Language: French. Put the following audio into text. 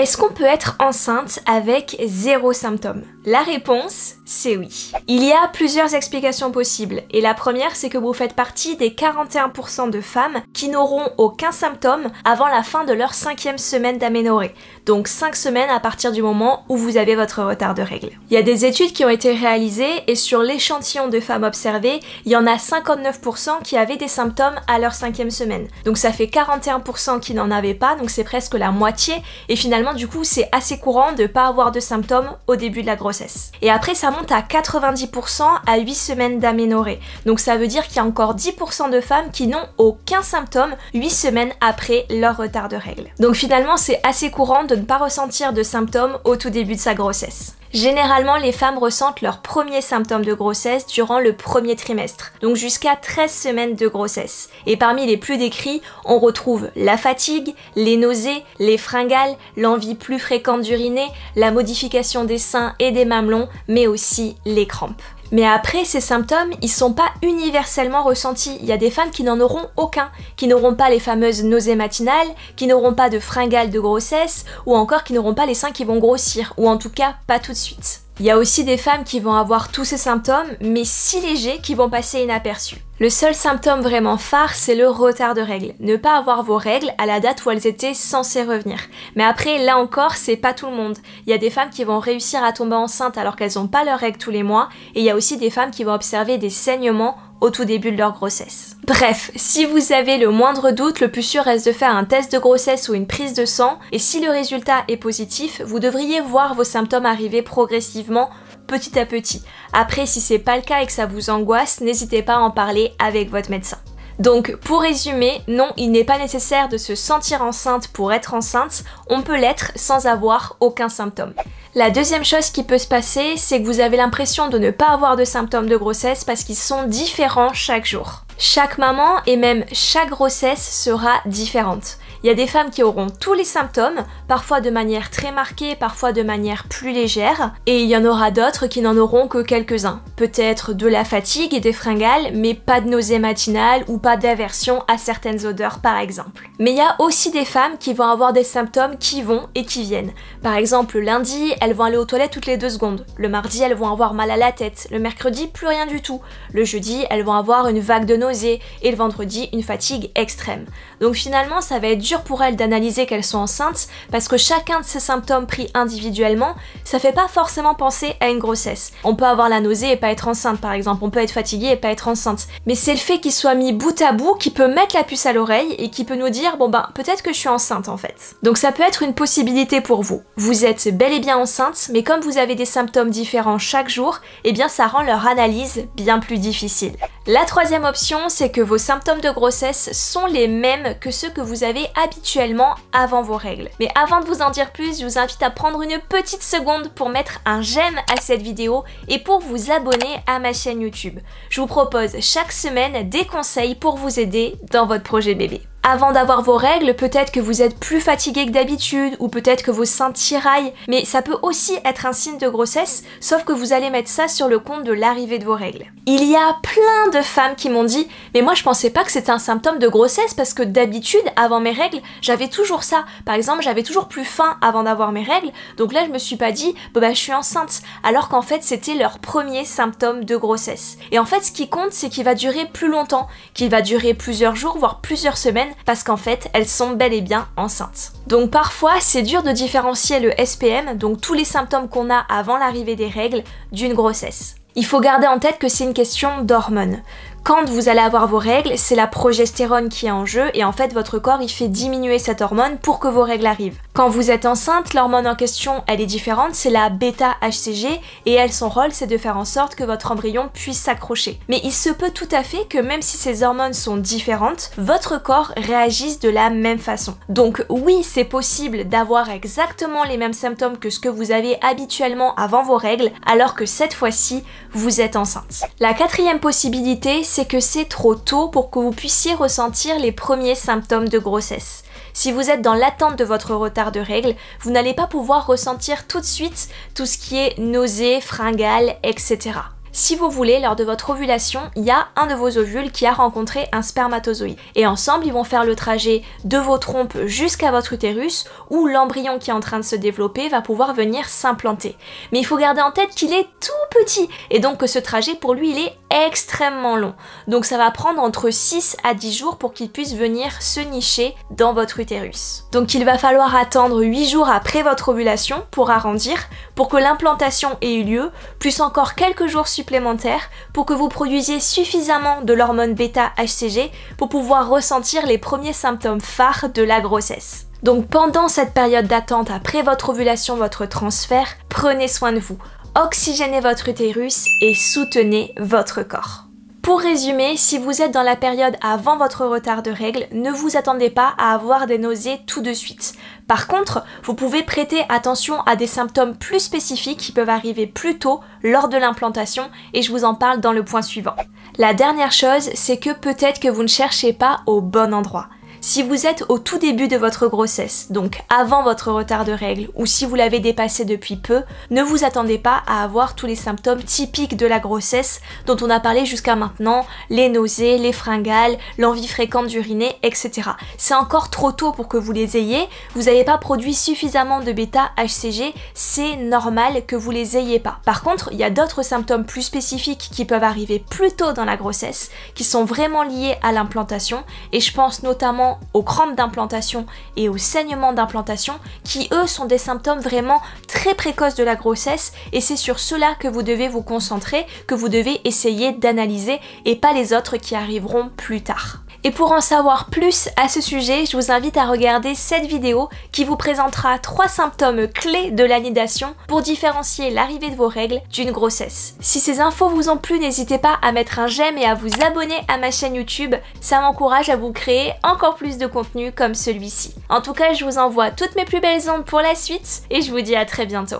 Est-ce qu'on peut être enceinte avec 0 symptômes? La réponse, c'est oui. Il y a plusieurs explications possibles, et la première, c'est que vous faites partie des 41% de femmes qui n'auront aucun symptôme avant la fin de leur 5e semaine d'aménorrhée, donc 5 semaines à partir du moment où vous avez votre retard de règles. Il y a des études qui ont été réalisées, et sur l'échantillon de femmes observées, il y en a 59% qui avaient des symptômes à leur 5e semaine. Donc ça fait 41% qui n'en avaient pas, donc c'est presque la moitié, et finalement du coup c'est assez courant de pas avoir de symptômes au début de la grossesse. Et après ça monte à 90% à 8 semaines d'aménorrhée. Donc ça veut dire qu'il y a encore 10% de femmes qui n'ont aucun symptôme 8 semaines après leur retard de règles. Donc finalement c'est assez courant de ne pas ressentir de symptômes au tout début de sa grossesse. Généralement, les femmes ressentent leurs premiers symptômes de grossesse durant le premier trimestre, donc jusqu'à 13 semaines de grossesse. Et parmi les plus décrits, on retrouve la fatigue, les nausées, les fringales, l'envie plus fréquente d'uriner, la modification des seins et des mamelons, mais aussi les crampes. Mais après, ces symptômes, ils sont pas universellement ressentis. Il y a des femmes qui n'en auront aucun, qui n'auront pas les fameuses nausées matinales, qui n'auront pas de fringales de grossesse, ou encore qui n'auront pas les seins qui vont grossir, ou en tout cas pas tout de suite. Il y a aussi des femmes qui vont avoir tous ces symptômes, mais si légers qui vont passer inaperçus. Le seul symptôme vraiment phare, c'est le retard de règles. Ne pas avoir vos règles à la date où elles étaient censées revenir. Mais après, là encore, c'est pas tout le monde. Il y a des femmes qui vont réussir à tomber enceinte alors qu'elles n'ont pas leurs règles tous les mois, et il y a aussi des femmes qui vont observer des saignements au tout début de leur grossesse. Bref, si vous avez le moindre doute, le plus sûr reste de faire un test de grossesse ou une prise de sang, et si le résultat est positif, vous devriez voir vos symptômes arriver progressivement, petit à petit. Après, si c'est pas le cas et que ça vous angoisse, n'hésitez pas à en parler avec votre médecin. Donc pour résumer, non, il n'est pas nécessaire de se sentir enceinte pour être enceinte, on peut l'être sans avoir aucun symptôme. La deuxième chose qui peut se passer, c'est que vous avez l'impression de ne pas avoir de symptômes de grossesse parce qu'ils sont différents chaque jour. Chaque maman et même chaque grossesse sera différente. Il y a des femmes qui auront tous les symptômes, parfois de manière très marquée, parfois de manière plus légère, et il y en aura d'autres qui n'en auront que quelques-uns. Peut-être de la fatigue et des fringales, mais pas de nausées matinales ou pas d'aversion à certaines odeurs par exemple. Mais il y a aussi des femmes qui vont avoir des symptômes qui vont et qui viennent. Par exemple, le lundi, elles vont aller aux toilettes toutes les 2 secondes. Le mardi, elles vont avoir mal à la tête. Le mercredi, plus rien du tout. Le jeudi, elles vont avoir une vague de nausées. Et le vendredi, une fatigue extrême. Donc finalement, ça va être dur pour elles d'analyser qu'elles sont enceintes parce que chacun de ces symptômes pris individuellement, ça fait pas forcément penser à une grossesse. On peut avoir la nausée et pas être enceinte par exemple, on peut être fatigué et pas être enceinte. Mais c'est le fait qu'ils soient mis bout à bout qui peut mettre la puce à l'oreille et qui peut nous dire bon ben peut-être que je suis enceinte en fait. Donc ça peut être une possibilité pour vous. Vous êtes bel et bien enceinte, mais comme vous avez des symptômes différents chaque jour, eh bien ça rend leur analyse bien plus difficile. La troisième option, c'est que vos symptômes de grossesse sont les mêmes que ceux que vous avez habituellement avant vos règles. Mais avant de vous en dire plus, je vous invite à prendre une petite seconde pour mettre un j'aime à cette vidéo et pour vous abonner à ma chaîne YouTube. Je vous propose chaque semaine des conseils pour vous aider dans votre projet bébé. Avant d'avoir vos règles, peut-être que vous êtes plus fatigué que d'habitude ou peut-être que vos seins tiraillent, mais ça peut aussi être un signe de grossesse, sauf que vous allez mettre ça sur le compte de l'arrivée de vos règles. Il y a plein de femmes qui m'ont dit « mais moi je pensais pas que c'était un symptôme de grossesse parce que d'habitude, avant mes règles, j'avais toujours ça. Par exemple, j'avais toujours plus faim avant d'avoir mes règles, donc là je me suis pas dit « bah je suis enceinte », alors qu'en fait c'était leur premier symptôme de grossesse. Et en fait ce qui compte c'est qu'il va durer plus longtemps, qu'il va durer plusieurs jours, voire plusieurs semaines, parce qu'en fait, elles sont bel et bien enceintes. Donc parfois, c'est dur de différencier le SPM, donc tous les symptômes qu'on a avant l'arrivée des règles, d'une grossesse. Il faut garder en tête que c'est une question d'hormones. Quand vous allez avoir vos règles, c'est la progestérone qui est en jeu et en fait votre corps il fait diminuer cette hormone pour que vos règles arrivent. Quand vous êtes enceinte, l'hormone en question elle est différente, c'est la bêta-HCG et elle son rôle c'est de faire en sorte que votre embryon puisse s'accrocher. Mais il se peut tout à fait que même si ces hormones sont différentes, votre corps réagisse de la même façon. Donc oui c'est possible d'avoir exactement les mêmes symptômes que ce que vous avez habituellement avant vos règles alors que cette fois-ci vous êtes enceinte. La quatrième possibilité c'est que c'est trop tôt pour que vous puissiez ressentir les premiers symptômes de grossesse. Si vous êtes dans l'attente de votre retard de règles, vous n'allez pas pouvoir ressentir tout de suite tout ce qui est nausées, fringales, etc. Si vous voulez, lors de votre ovulation, il y a un de vos ovules qui a rencontré un spermatozoïde. Et ensemble, ils vont faire le trajet de vos trompes jusqu'à votre utérus, où l'embryon qui est en train de se développer va pouvoir venir s'implanter. Mais il faut garder en tête qu'il est tout petit, et donc que ce trajet, pour lui, il est extrêmement long. Donc ça va prendre entre 6 à 10 jours pour qu'il puisse venir se nicher dans votre utérus. Donc il va falloir attendre 8 jours après votre ovulation pour arrondir, pour que l'implantation ait eu lieu, plus encore quelques jours supplémentaires pour que vous produisiez suffisamment de l'hormone bêta-HCG pour pouvoir ressentir les premiers symptômes phares de la grossesse. Donc pendant cette période d'attente après votre ovulation, votre transfert, prenez soin de vous, oxygénez votre utérus et soutenez votre corps. Pour résumer, si vous êtes dans la période avant votre retard de règles, ne vous attendez pas à avoir des nausées tout de suite. Par contre, vous pouvez prêter attention à des symptômes plus spécifiques qui peuvent arriver plus tôt lors de l'implantation et je vous en parle dans le point suivant. La dernière chose, c'est que peut-être que vous ne cherchez pas au bon endroit. Si vous êtes au tout début de votre grossesse, donc avant votre retard de règles, ou si vous l'avez dépassé depuis peu, ne vous attendez pas à avoir tous les symptômes typiques de la grossesse dont on a parlé jusqu'à maintenant, les nausées, les fringales, l'envie fréquente d'uriner, etc. C'est encore trop tôt pour que vous les ayez, vous n'avez pas produit suffisamment de bêta-HCG, c'est normal que vous les ayez pas. Par contre, il y a d'autres symptômes plus spécifiques qui peuvent arriver plus tôt dans la grossesse, qui sont vraiment liés à l'implantation, et je pense notamment aux crampes d'implantation et aux saignements d'implantation qui eux sont des symptômes vraiment très précoces de la grossesse et c'est sur cela que vous devez vous concentrer, que vous devez essayer d'analyser et pas les autres qui arriveront plus tard. Et pour en savoir plus à ce sujet, je vous invite à regarder cette vidéo qui vous présentera 3 symptômes clés de l'anidation pour différencier l'arrivée de vos règles d'une grossesse. Si ces infos vous ont plu, n'hésitez pas à mettre un j'aime et à vous abonner à ma chaîne YouTube, ça m'encourage à vous créer encore plus de contenu comme celui-ci. En tout cas, je vous envoie toutes mes plus belles ondes pour la suite et je vous dis à très bientôt.